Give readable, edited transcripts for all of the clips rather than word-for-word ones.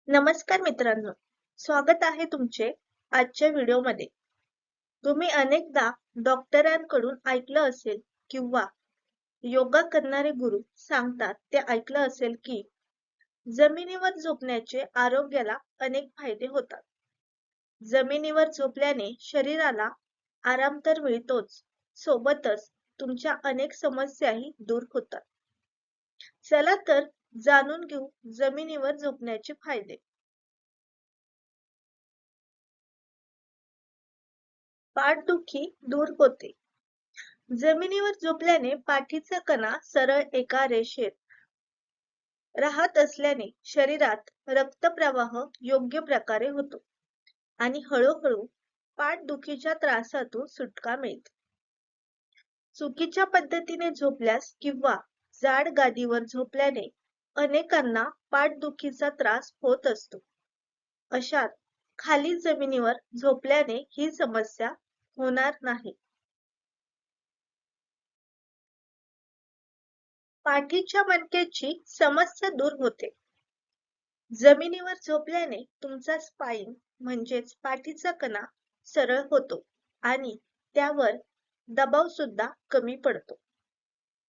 नमस्कार मित्रांनो, स्वागत आहे तुमचे आजच्या व्हिडिओमध्ये. तुम्ही अनेकदा डॉक्टरांकडून ऐकलं असेल किंवा योगा करणारे गुरु सांगतात ते ऐकलं असेल की जमिनीवर झोपण्याचे आरोग्याला अनेक फायदे होतात. जमिनीवर झोपल्याने शरीराला आराम तर मिळतोच, सोबतच तुमच्या अनेक समस्याही दूर होतात. चला तर जाणून घेऊ जमिनीवर झोपण्याचे फायदे. पाठदुखी दूर होते. जमिनीवर झोपल्याने पाठीचा कणा सरळ एका रेषेत राहत असल्याने शरीरात रक्तप्रवाह योग्य प्रकारे होतो आणि हळूहळू पाठदुखीच्या त्रासातून सुटका मिळते. चुकीच्या पद्धतीने झोपल्यास किंवा जाड गादीवर झोपल्याने अनेकांना पाठदुखीचा त्रास होत असतो. अशात खाली जमिनीवर झोपल्याने ही समस्या होणार नाही. पाठीच्या मणक्याची समस्या दूर होते. जमिनीवर झोपल्याने तुमचा स्पाइन म्हणजेच पाठीचा कणा सरळ होतो आणि त्यावर दबाव सुद्धा कमी पडतो.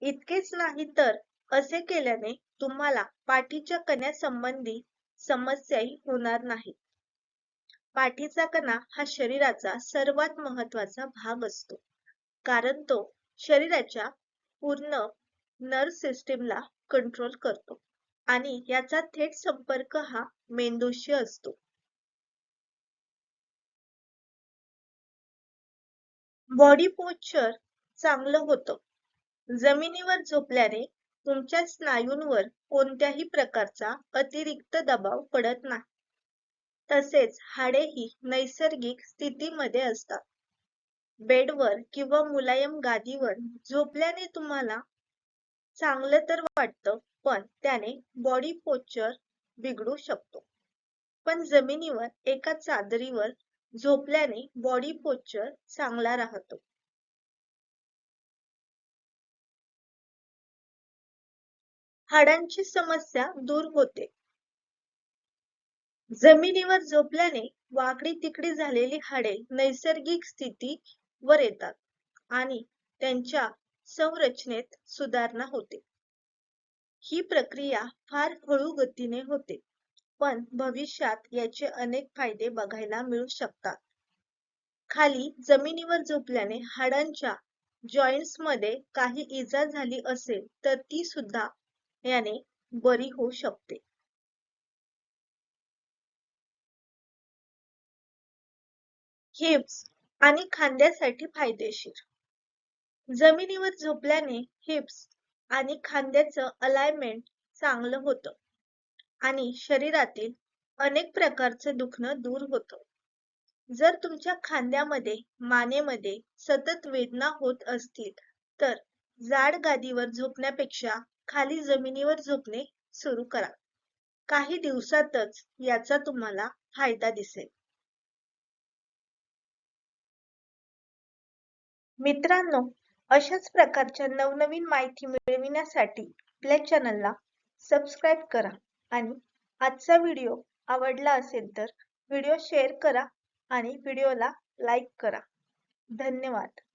इतकेच नाही तर असे केल्याने तुम्हाला पाठीच्या कण्यासंबंधी समस्याही होणार नाही. पाठीचा कणा हा शरीराचा सर्वात महत्वाचा भाग असतो, कारण तो शरीराच्या पूर्ण नर्व्ह सिस्टीमला कंट्रोल करतो आणि याचा थेट संपर्क हा मेंदूशी असतो. बॉडी पोश्चर चांगलं होतं. जमिनीवर झोपल्याने तुमच्या स्नायूंवर कोणत्याही प्रकारचा अतिरिक्त दबाव पडत नाही. तसेच हाडेही नैसर्गिक स्थितीमध्ये असतात. बेडवर किंवा मुलायम गादीवर झोपल्याने तुम्हाला चांगलं तर वाटतं, पण त्याने बॉडी पोश्चर बिघडू शकतो. पण जमिनीवर एका चादरीवर झोपल्याने बॉडी पोश्चर चांगला राहतो. हाडांची समस्या दूर होते. जमिनीवर झोपल्याने वाकडी तिकडी झालेली हाडे नैसर्गिक स्थितीवर येतात आणि त्यांच्या संरचनेत सुधारणा होते. ही प्रक्रिया फार हळू गतीने होते, पण भविष्यात याचे अनेक फायदे बघायला मिळू शकतात. खाली जमिनीवर झोपल्याने हाडांच्या जॉइंट्स मध्ये काही इजा झाली असेल तर ती सुद्धा याने बरी होऊ शकते. हिप्स आणि खांद्यासाठी फायदेशीर. जमिनीवर झोपल्याने हिप्स आणि खांद्याचं अलाइनमेंट चांगलं होतं आणि शरीरातील अनेक प्रकारचं दुखणं दूर होतं. जर तुमच्या खांद्यामध्ये मानेमध्ये सतत वेदना होत असतील तर जाड गादीवर झोपण्यापेक्षा खाली जमिनीवर झोपणे सुरू करा. काही दिवसातच याचा तुम्हाला फायदा दिसेल. मित्रांनो, अशाच प्रकारच्या नवनवीन माहिती मिळविण्यासाठी आपल्या चॅनलला सबस्क्राईब करा आणि आजचा व्हिडिओ आवडला असेल तर व्हिडिओ शेअर करा आणि व्हिडिओला लाईक करा. धन्यवाद.